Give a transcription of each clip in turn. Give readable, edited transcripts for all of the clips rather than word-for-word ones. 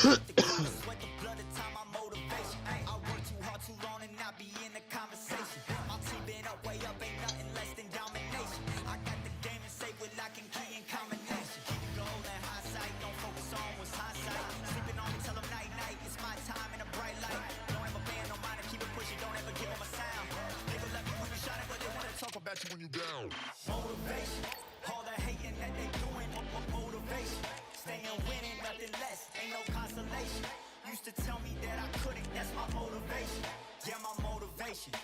Keep the cool, sweat the blood of time, my motivation. I work too hard, too long, and not be in the conversation. My team been up, way up, ain't nothing less than domination. I got the game and say with lock and key and combination. Keep the goal in high sight, don't focus on what's hindsight. Sleeping on me, tell them night, night, it's my time in a bright light. No, I'm a band, no mind, keep it pushing, don't ever give them a sound. They gon' let me when you shining, but they wanna talk about you when you down. Motivation, all the hating that they doing, motivation. Staying winning, nothing less, ain't no consolation. Used to tell me that I couldn't, that's my motivation. Yeah, my motivation,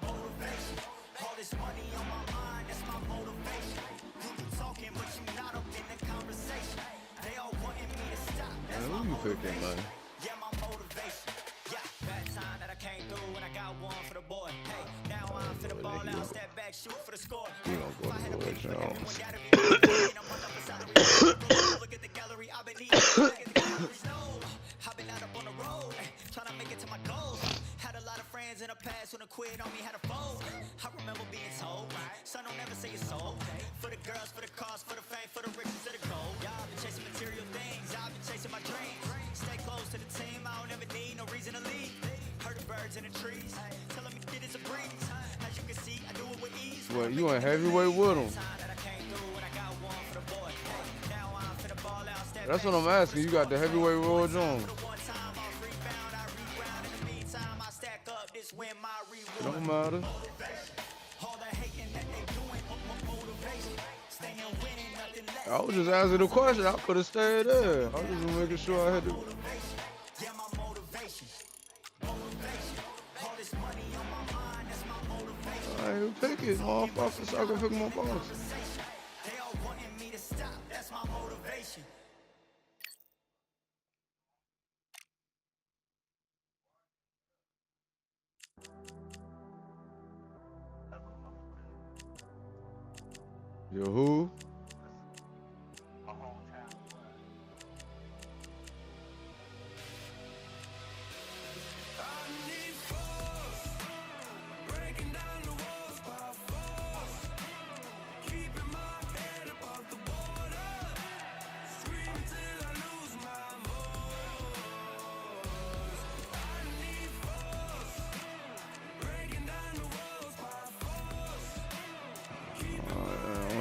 motivation. All this money on my mind, that's my motivation. You talking, but you not up in the conversation. They all wanting me to stop, that's my motivation. Yeah, my motivation. Yeah, bad time that I came through and I got one for the boy. Hey, now I'm finna ball out, step back, shoot for the score. Hey, if I had a picture of everyone that'd be look at the gallery, I've been eating. Look at the calories, no. I've been out up on the road, trying to make it to my goals. Had a lot of friends in the past when I quit on me, had a fold. I remember being told, son, don't ever say it's sold. For the girls, for the cars, for the fame, for the riches, for the gold. Y'all been chasing material things, I've been chasing my dreams. Stay close to the team, I don't ever need no reason to leave. Heard the birds in the trees, telling me it is a breeze. As you can see, I do it with ease. Well, you ain't heavyweight with him. That's what I'm asking. You got the heavyweight Roy Jones. Don't matter. I was just asking the question. I could have stayed there. I was just making sure I had to. I ain't pick it, motherfucker, so I can pick my boss. Yo, who?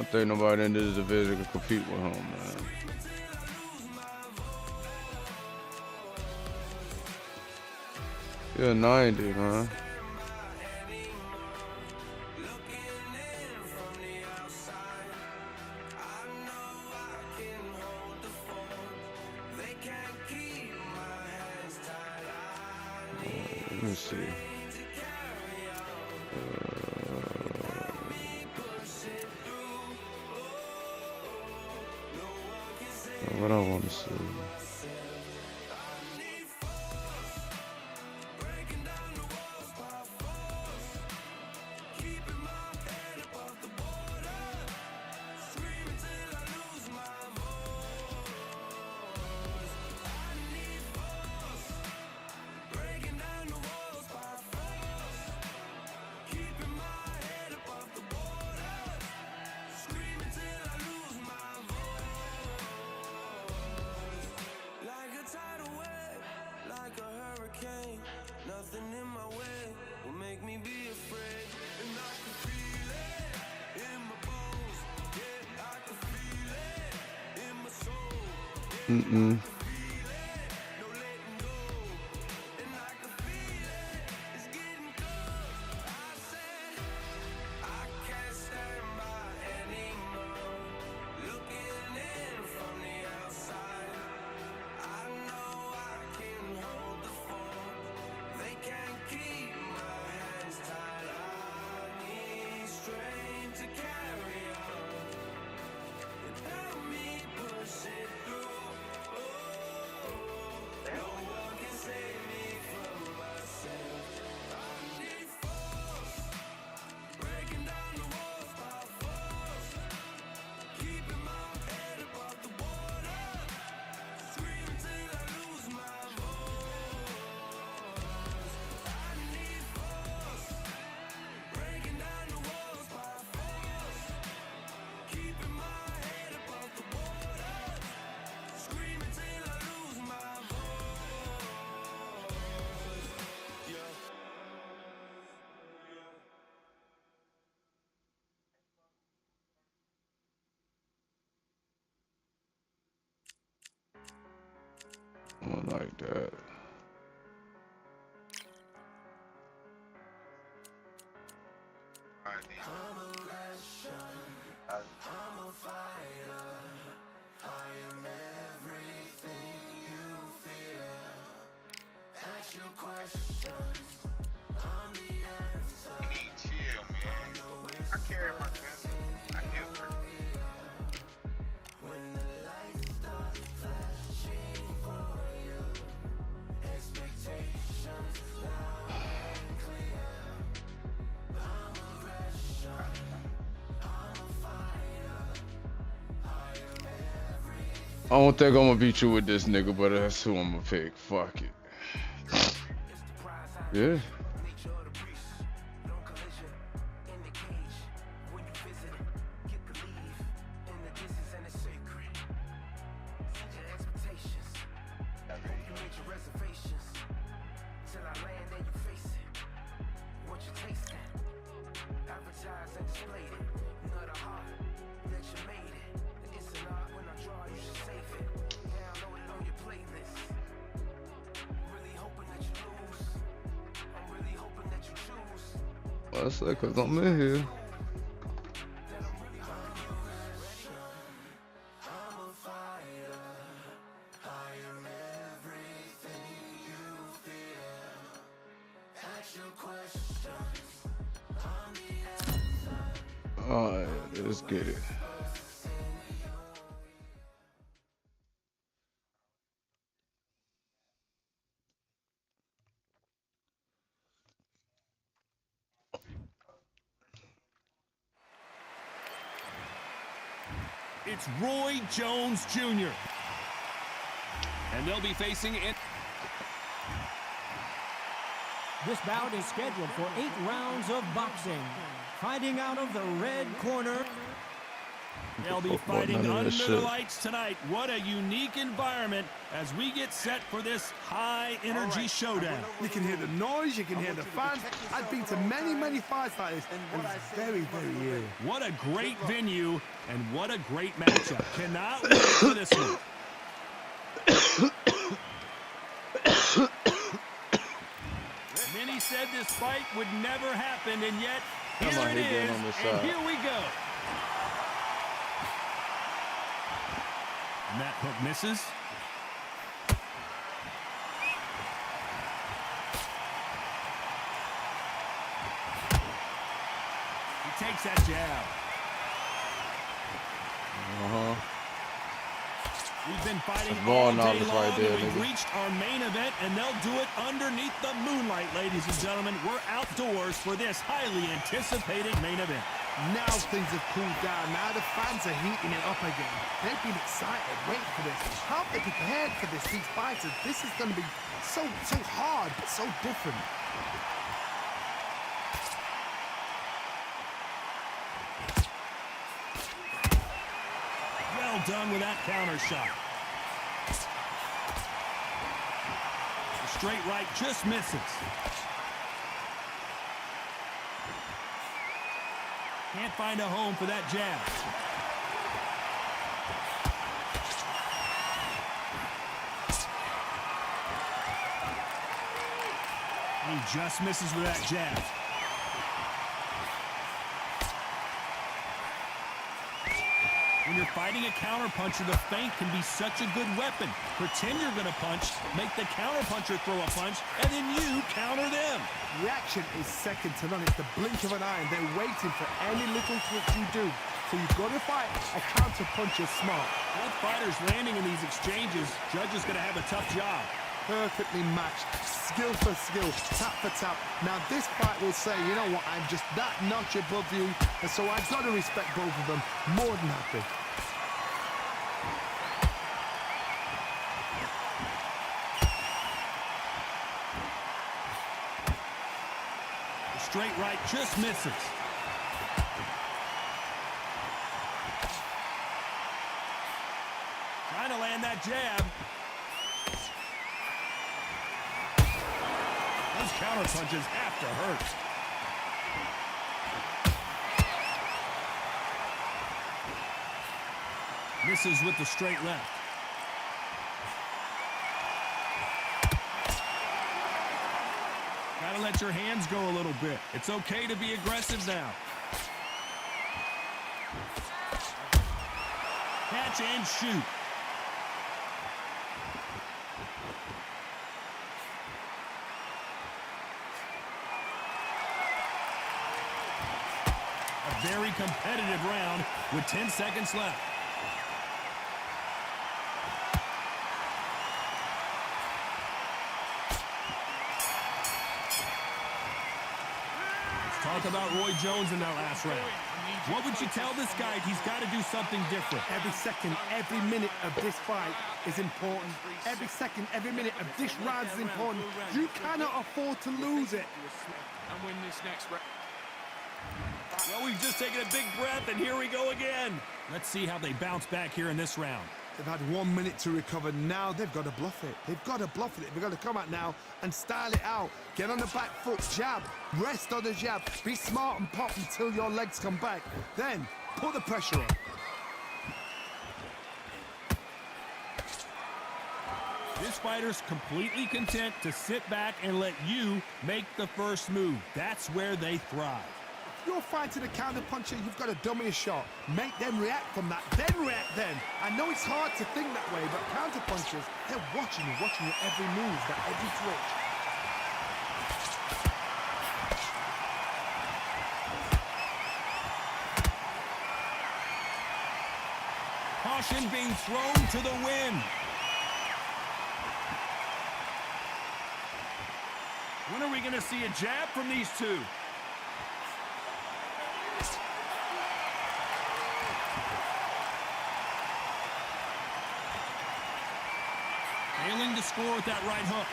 I don't think nobody in this division can compete with him, man. Yeah, 90, man. Let me see. What I want to see. Nothing in my way will make me be afraid. And I can feel it in my bones. Yeah, I can feel it in my soul. Yeah, I can feel it, no letting go. And I can feel it, it's getting close. I said, I can't stand by anymore. Looking in from the outside, I know I can hold the phone. They can't keep my hands tied. I need strength to carry on. Help me push it through. Oh. One like that. I don't think I'm gonna beat you with this nigga, but that's who I'm gonna pick. Fuck it. Yeah. That's like, cause I'm in here. Alright, let's get it. It's Roy Jones Jr. And they'll be facing it. This bout is scheduled for 8 rounds of boxing. Fighting out of the red corner. They'll be fighting under the lights tonight. What a unique environment as we get set for this high-energy showdown. You can hear the noise, you can hear the fans. I've been to many fights like this, and it's very eerie. What a great venue, and what a great matchup. Cannot wait for this one. Many said this fight would never happen, and yet here it is, and here we go. And that hook misses. He takes that jab. We've been fighting all day long, and we've reached our main event, and they'll do it underneath the moonlight, ladies and gentlemen. We're outdoors for this highly anticipated main event. Now things have cooled down. Now the fans are heating it up again. They've been excited, waiting for this. How have they prepared for this? These fighters, this is going to be so hard, but so different. Well done with that counter shot. The straight right just misses. Can't find a home for that jab. He just misses with that jab. When you're fighting a counterpuncher, the feint can be such a good weapon. Pretend you're going to punch, make the counterpuncher throw a punch, and then you counter them. Reaction is second to none. It's the blink of an eye, and they're waiting for any little twitch you do. So you've got to fight a counterpuncher smart. Both fighters landing in these exchanges, Judge is going to have a tough job. Perfectly matched, skill for skill, tap for tap. Now this fight will say, you know what, I'm just that notch above you, and so I've got to respect both of them. More than happy. The straight right just misses. Trying to land that jab. Those counter punches have to hurt. Misses with the straight left. let your hands go a little bit. It's okay to be aggressive now. Catch and shoot. A very competitive round with 10 seconds left. Talk about Roy Jones in that last round. What would you tell this guy? He's got to do something different. Every second, every minute of this fight is important. Every second, every minute of this round is important. You cannot afford to lose it. And win this next round. Well, we've just taken a big breath, and here we go again. Let's see how they bounce back here in this round. They've had 1 minute to recover. Now they've got to bluff it. They've got to bluff it. They've got to come out now and style it out. Get on the back foot, jab. Rest on the jab. Be smart and pop until your legs come back. Then put the pressure on. This fighter's completely content to sit back and let you make the first move. That's where they thrive. If you're fighting a counter puncher, you've got to dummy a shot. Make them react from that, then react then. I know it's hard to think that way, but counter punchers, they're watching you every move, that every twitch. Caution being thrown to the wind. When are we going to see a jab from these two? Failing to score with that right hook.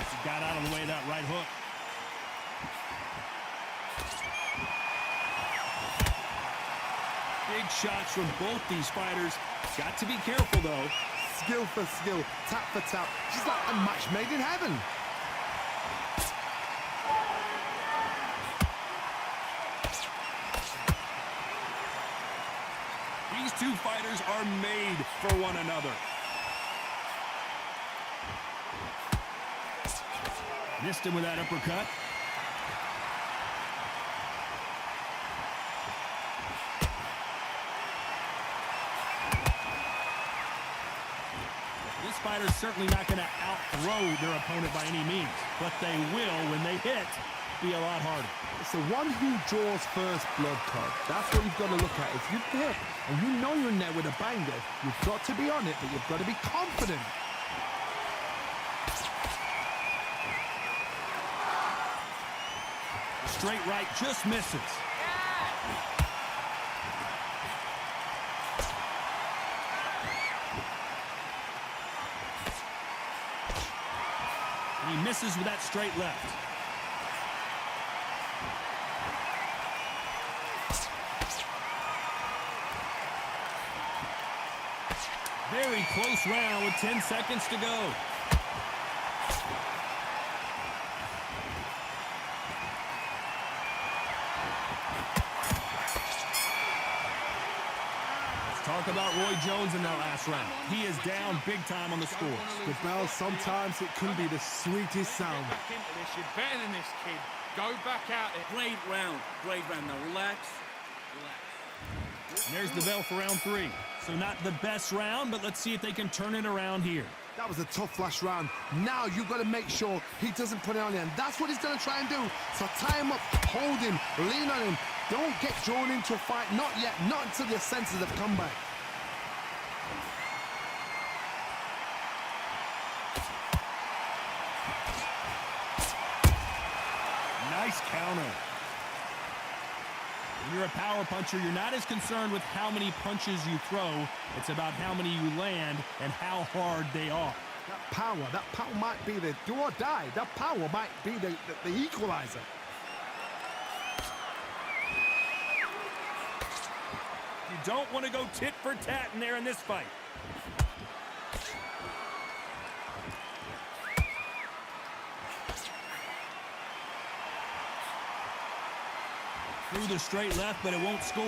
He got out of the way of that right hook. Big shots from both these fighters. Got to be careful, though. Skill for skill, tap for tap. Just like a match made in heaven. These two fighters are made for one another. Missed him with that uppercut. This fighter's certainly not going to out-throw their opponent by any means, but they will, when they hit, be a lot harder. It's the one who draws first blood, Todd. That's what you've got to look at. If you hit and you know you're in there with a banger, you've got to be on it, but you've got to be confident. Straight right just misses. And he misses with that straight left. Very close round with 10 seconds to go. Talk about Roy Jones in that last round. He is down big time on the scores. The bell, sometimes it can be the sweetest sound. Back into this. You're better than this, kid. Go back out there. Great round. Great round. Now relax. And there's the bell for round 3. So not the best round, but let's see if they can turn it around here. That was a tough last round. Now you've got to make sure he doesn't put it on you, and that's what he's going to try and do. So tie him up, hold him, lean on him. Don't get drawn into a fight. Not yet. Not until your senses have come back. Nice counter. When you're a power puncher, you're not as concerned with how many punches you throw. It's about how many you land and how hard they are. That power might be the do or die. That power might be the equalizer. You don't want to go tit for tat in there in this fight. Through the straight left, but it won't score.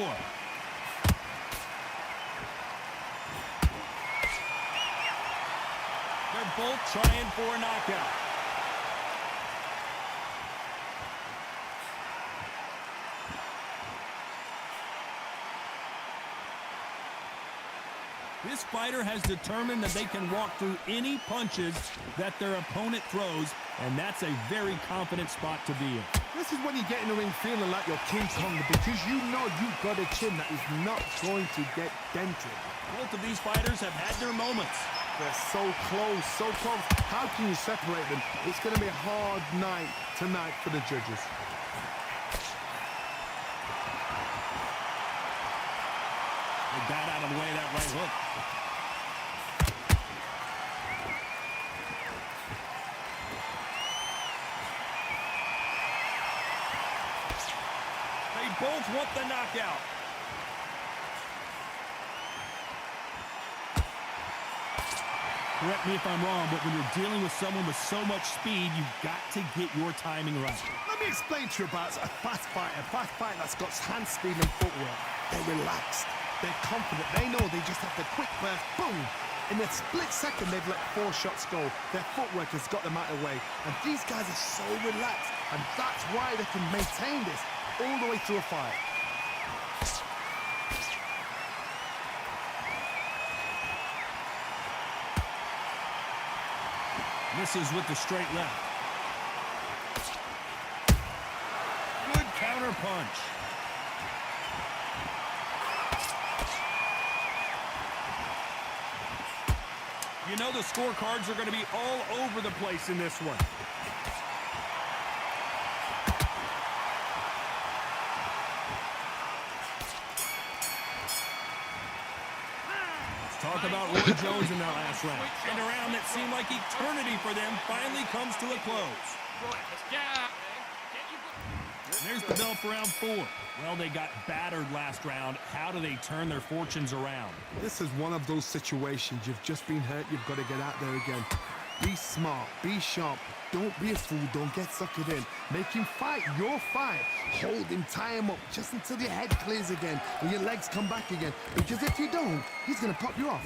They're both trying for a knockout. This fighter has determined that they can walk through any punches that their opponent throws, and that's a very confident spot to be in. This is when you get in the ring feeling like you're King Kong, because you know you've got a chin that is not going to get dented. Both of these fighters have had their moments. They're so close, so close. How can you separate them? It's going to be a hard night tonight for the judges. They got out of the way of that right hook. They both want the knockout. Correct me if I'm wrong, but when you're dealing with someone with so much speed, you've got to get your timing right. Let me explain to you about a fast fighter that's got hand speed and footwork. They're relaxed. They're confident. They know they just have the quick burst, boom. In a split second, they've let 4 shots go. Their footwork has got them out of the way. And these guys are so relaxed. And that's why they can maintain this all the way through a fight. Misses with the straight left. Good counter punch. You know the scorecards are going to be all over the place in this one. Talk about Roy Jones in that last round. And a round that seemed like eternity for them finally comes to a close. Right, let's get out there. There's the bell for round 4. Well, they got battered last round. How do they turn their fortunes around? This is one of those situations. You've just been hurt. You've got to get out there again. Be smart. Be sharp. Don't be a fool. Don't get suckered in. Make him fight your fight. Hold him, tie him up just until your head clears again and your legs come back again. Because if you don't, he's going to pop you off.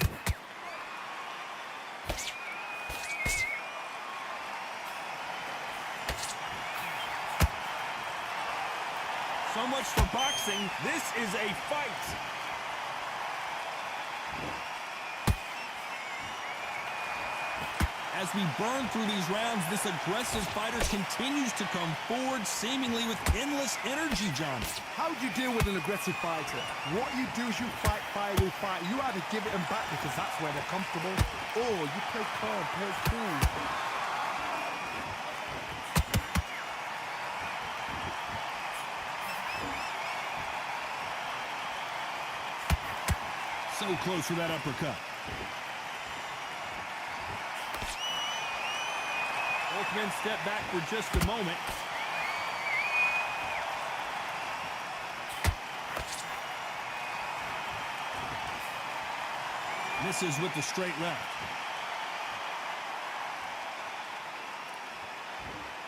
So much for boxing. This is a fight. As we burn through these rounds, this aggressive fighter continues to come forward, seemingly with endless energy, Johnny. How do you deal with an aggressive fighter? What you do is you fight, fire will fight. You either give it them back because that's where they're comfortable, or you play calm, play cool. So close to that uppercut. Both men step back for just a moment. Misses with the straight left.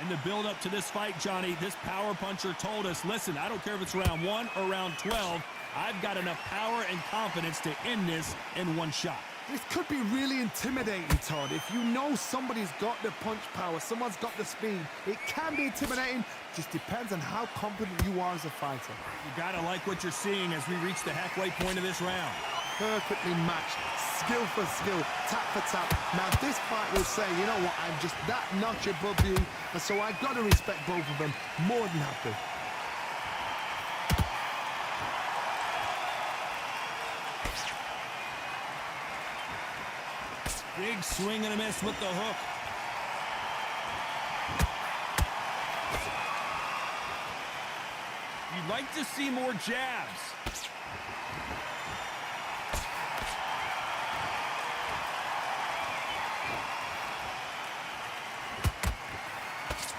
In the build-up to this fight, Johnny, this power puncher told us, listen, I don't care if it's round 1 or round 12, I've got enough power and confidence to end this in one shot. This could be really intimidating, Todd. If you know somebody's got the punch power, someone's got the speed, it can be intimidating. Just depends on how confident you are as a fighter. You gotta like what you're seeing as we reach the halfway point of this round. Perfectly matched, skill for skill, tap for tap. Now this fight will say, you know what, I'm just that notch above you, and so I've got to respect both of them more than happy. Big swing and a miss with the hook. You'd like to see more jabs.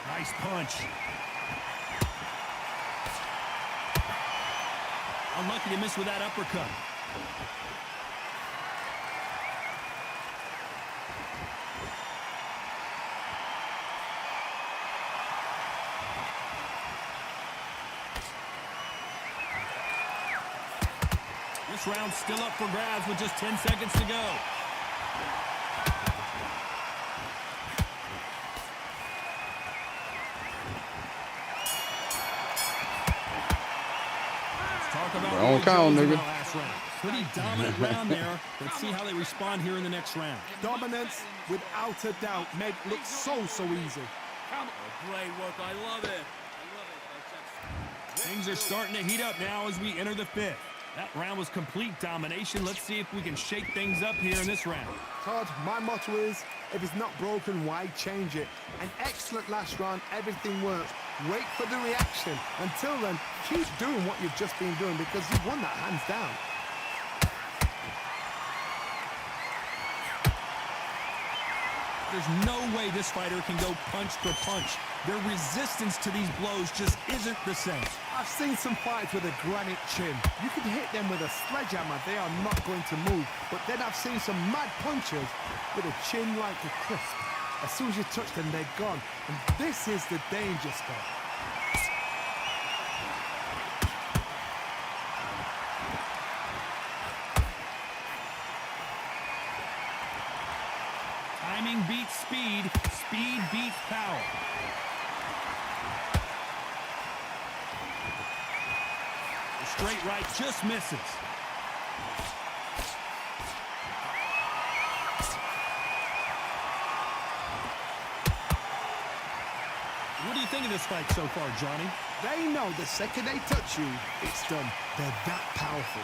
Nice punch. Unlucky to miss with that uppercut. This round's still up for grabs with just 10 seconds to go. Talk about Don't count, Jones in nigga. that last round. Pretty dominant round there. Let's see how they respond here in the next round. Dominance, without a doubt, made look so easy. Great work. I love it. Things are starting to heat up now as we enter the fifth. That round was complete domination. Let's see if we can shake things up here in this round. Todd, my motto is, if it's not broken, why change it? An excellent last round, everything works. Wait for the reaction. Until then, keep doing what you've just been doing because you've won that hands down. There's no way this fighter can go punch for punch. Their resistance to these blows just isn't the same. I've seen some fights with a granite chin. You can hit them with a sledgehammer, they are not going to move. But then I've seen some mad punchers with a chin like a crisp. As soon as you touch them, they're gone. And this is the danger spot. Timing beats speed. Speed beats power. The straight right just misses. What do you think of this fight so far, Johnny? They know the second they touch you, it's done. They're that powerful.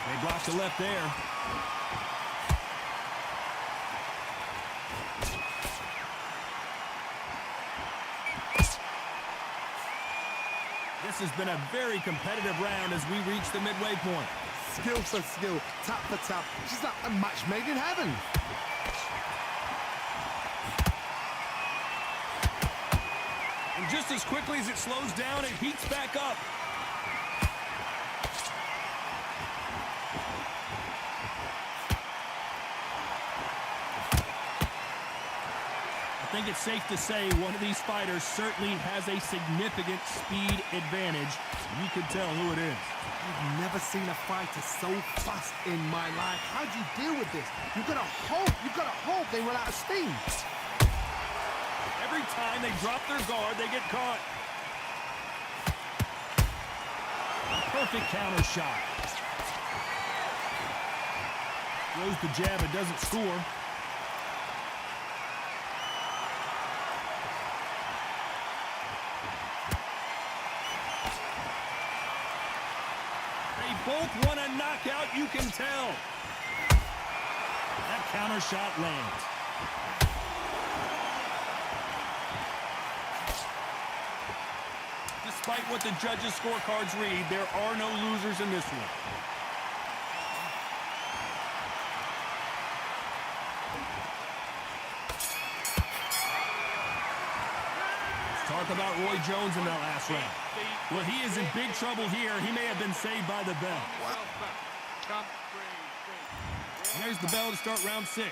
They blocked the left there. This has been a very competitive round as we reach the midway point. Skill for skill, tap for tap. Just like a match made in heaven. And just as quickly as it slows down, it heats back up. I think it's safe to say one of these fighters certainly has a significant speed advantage. You can tell who it is. I've never seen a fighter so fast in my life. How do you deal with this? You've got to hope they run out of steam. Every time they drop their guard, they get caught. Perfect counter shot. Throws the jab and doesn't score. Both want a knockout, you can tell. That counter shot lands. Despite what the judges' scorecards read, there are no losers in this one. Let's talk about Roy Jones in that last round. Well, he is in big trouble here. He may have been saved by the bell. There's the bell to start round 6.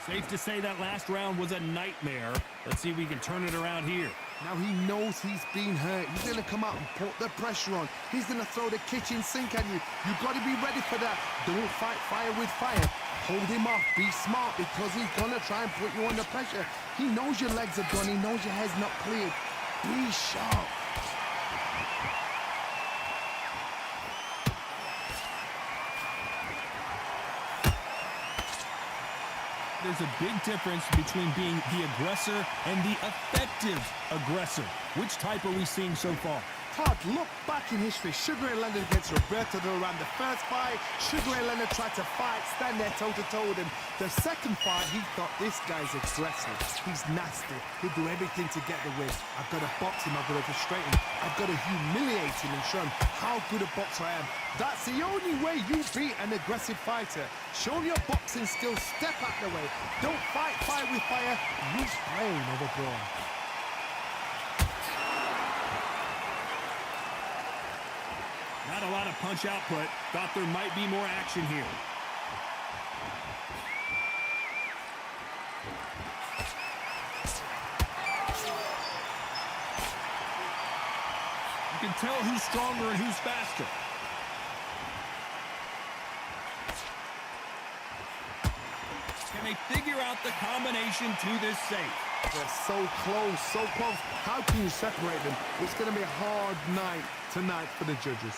Safe to say that last round was a nightmare. Let's see if we can turn it around here. Now he knows he's been hurt. He's going to come out and put the pressure on. He's going to throw the kitchen sink at you. You've got to be ready for that. Don't fight fire with fire. Hold him off. Be smart because he's going to try and put you under pressure. He knows your legs are gone. He knows your head's not cleared. Be sharp. There's a big difference between being the aggressor and the effective aggressor. Which type are we seeing so far? Todd, look back in history. Sugar Ray Leonard against Roberto Duran. The first fight, Sugar Ray Leonard tried to fight, stand there toe-to-toe with him. The second fight, he thought, this guy's aggressive. He's nasty. He'll do everything to get the win. I've got to box him. I've got to frustrate him. I've got to humiliate him and show him how good a boxer I am. That's the only way you beat an aggressive fighter. Show him your boxing skills. Step out the way. Don't fight fire with fire. Use brain over brawn. Not a lot of punch output. Thought there might be more action here. tell who's stronger and who's faster. Can they figure out the combination to this safe? They're so close, so close. How can you separate them? It's going to be a hard night tonight for the judges.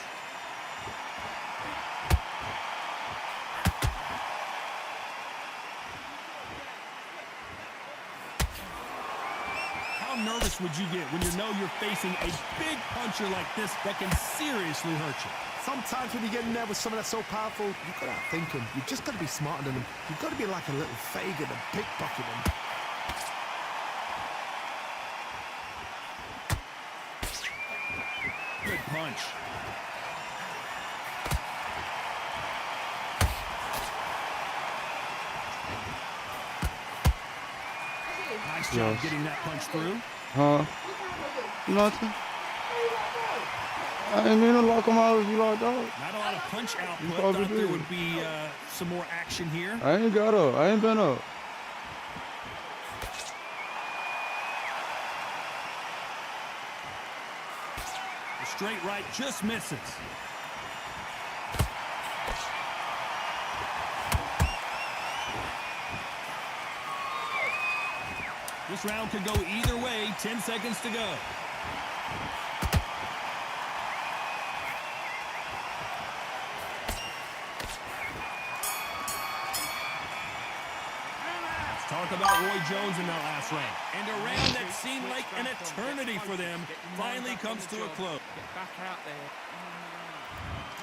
How nervous would you get when you know you're facing a big puncher like this that can seriously hurt you? Sometimes when you get in there with someone that's so powerful, you've got to outthink them. You've just got to be smarter than them. You've got to be like a little Fagin and pickpocket them. Good punch. Nice job getting that punch through. Huh? Nothing. I ain't mean to lock him out if you locked out. Not a lot of punch output. probably Thought there did. would be some more action here. I ain't got up. I ain't been up. The straight right just misses. This round could go either way. 10 seconds to go. Let's talk about Roy Jones in that last round. And a round that seemed like an eternity for them finally comes to a close. Get back out there.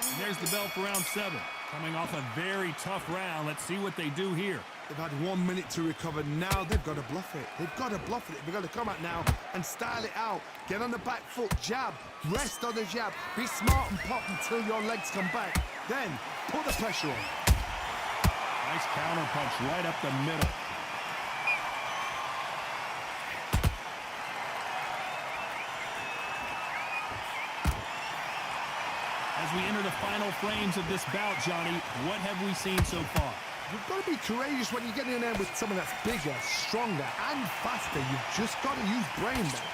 And there's the bell for round 7. Coming off a very tough round. Let's see what they do here. They've had 1 minute to recover. Now they've got to bluff it. They've got to bluff it. They've got to come out now and style it out. Get on the back foot, jab, rest on the jab. Be smart and pop until your legs come back. Then put the pressure on. Nice counter punch right up the middle. As we enter the final frames of this bout, Johnny, what have we seen so far? You've got to be courageous when you get in there with someone that's bigger, stronger, and faster. You've just got to use brain there.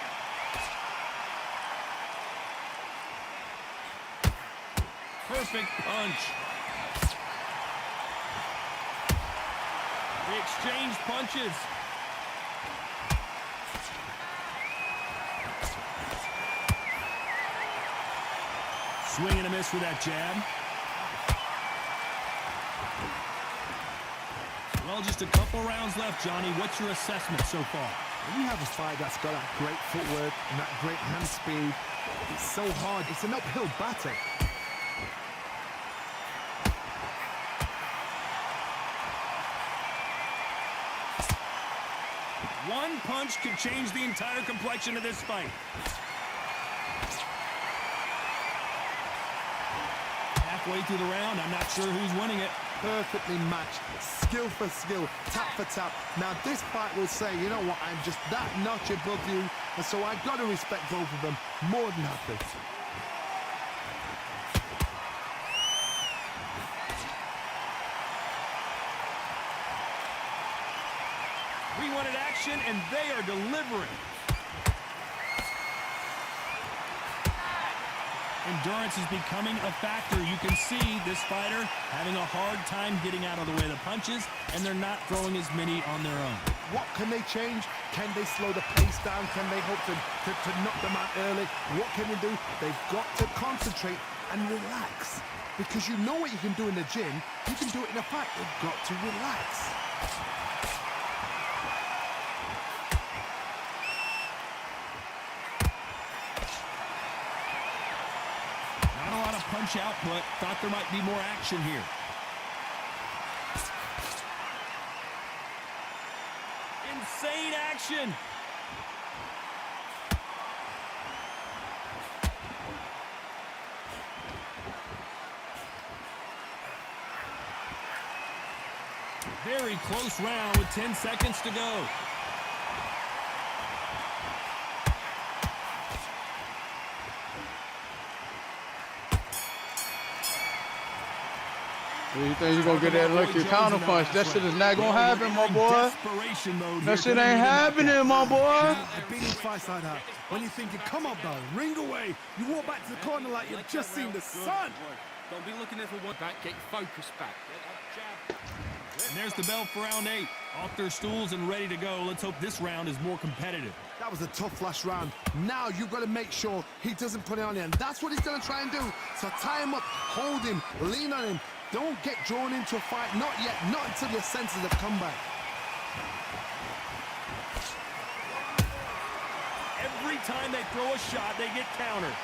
Perfect punch. They exchange punches. Swing and a miss with that jab. Well, just a couple rounds left, Johnny. What's your assessment so far? When you have a fight that's got that great footwork and that great hand speed, it's so hard. It's an uphill battle. One punch could change the entire complexion of this fight. Halfway through the round, I'm not sure who's winning it. Perfectly matched, skill for skill, tap for tap. Now this fight will say, you know what, I'm just that notch above you, and so I've got to respect both of them more than happy. We wanted action, and they are delivering. Endurance is becoming a factor. You can see this fighter having a hard time getting out of the way of the punches, and they're not throwing as many on their own. What can they change? Can they slow the pace down? Can they hope to knock them out early? What can they do? They've got to concentrate and relax. Because you know what you can do in the gym, you can do it in a fight. They've got to relax. Punch output. Thought there might be more action here. Insane action. Very close round with 10 seconds to go. You think you're gonna get that lucky counter punch? That shit is not gonna happen, my boy. That shit ain't happening, my boy. I've been in fights like that. When you're thinking, come on, bro, ring away. You walk back to the corner like you've just seen the sun. Don't be looking there for one. Back, get your focus back. And there's the bell for round 8. Off their stools and ready to go. Let's hope this round is more competitive. That was a tough last round. Now you've got to make sure he doesn't put it on you, and that's what he's going to try and do. So tie him up, hold him, lean on him. Don't get drawn into a fight. Not yet. Not until your senses have come back. Every time they throw a shot, they get countered.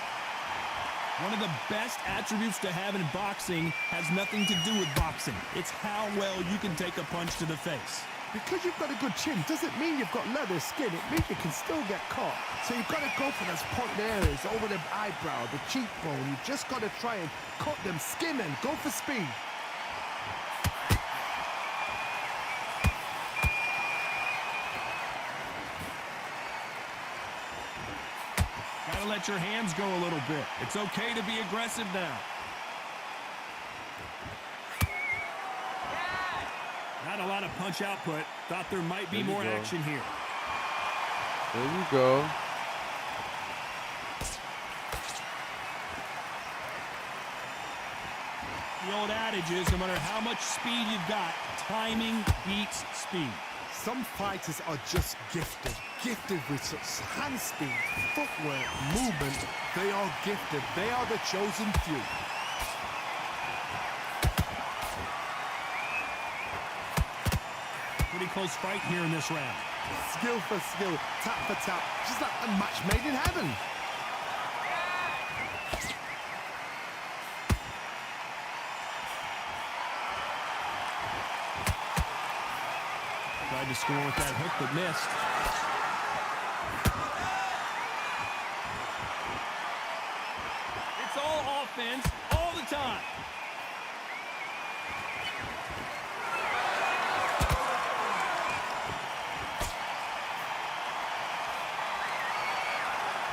One of the best attributes to have in boxing has nothing to do with boxing. It's how well you can take a punch to the face. Because you've got a good chin doesn't mean you've got leather skin. It means you can still get caught. So you've got to go for those pointed areas over the eyebrow, the cheekbone. You've just got to try and cut them, skim them, go for speed. Gotta let your hands go a little bit. It's okay to be aggressive now. Not a lot of punch output. Thought there might be more action here. There you go. The old adage is, no matter how much speed you've got, timing beats speed. Some fighters are just gifted. Gifted with such hand speed, footwork, movement. They are gifted. They are the chosen few. Pretty close fight here in this round. Skill for skill, tap for tap. Just like a match made in heaven. Tried to score with that hook, but missed. It's all offense, all the time.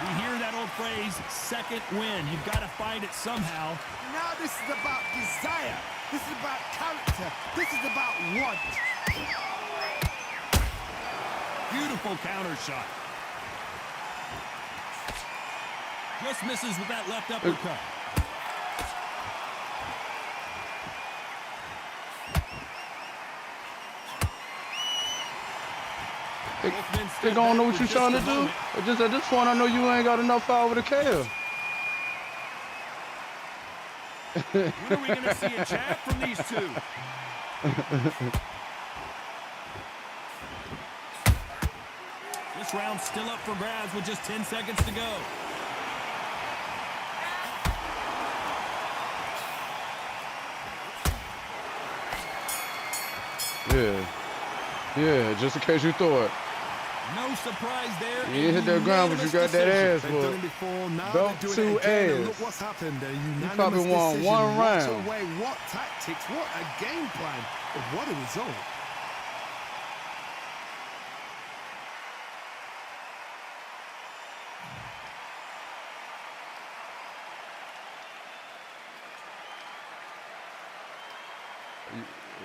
We hear that old phrase, second win. You've got to find it somehow. Now this is about desire. This is about character. This is about want. Beautiful counter shot. Just misses with that left uppercut. They gonna know what you're trying to do. Just at this point, I know you ain't got enough power with a KO. When are we going to see a jab from these two? This round's still up for grabs with just 10 seconds to go. Yeah, just in case you thought. No surprise there. You ain't hit that ground, but you got that ass They've done whooped. it before, now Belt they're to doing it again, and ass. look what's happened. A unanimous probably won decision. one What round. a way, what tactics, what a game plan, but what a result.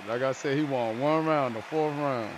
Like I said, he won one round, the 4th round.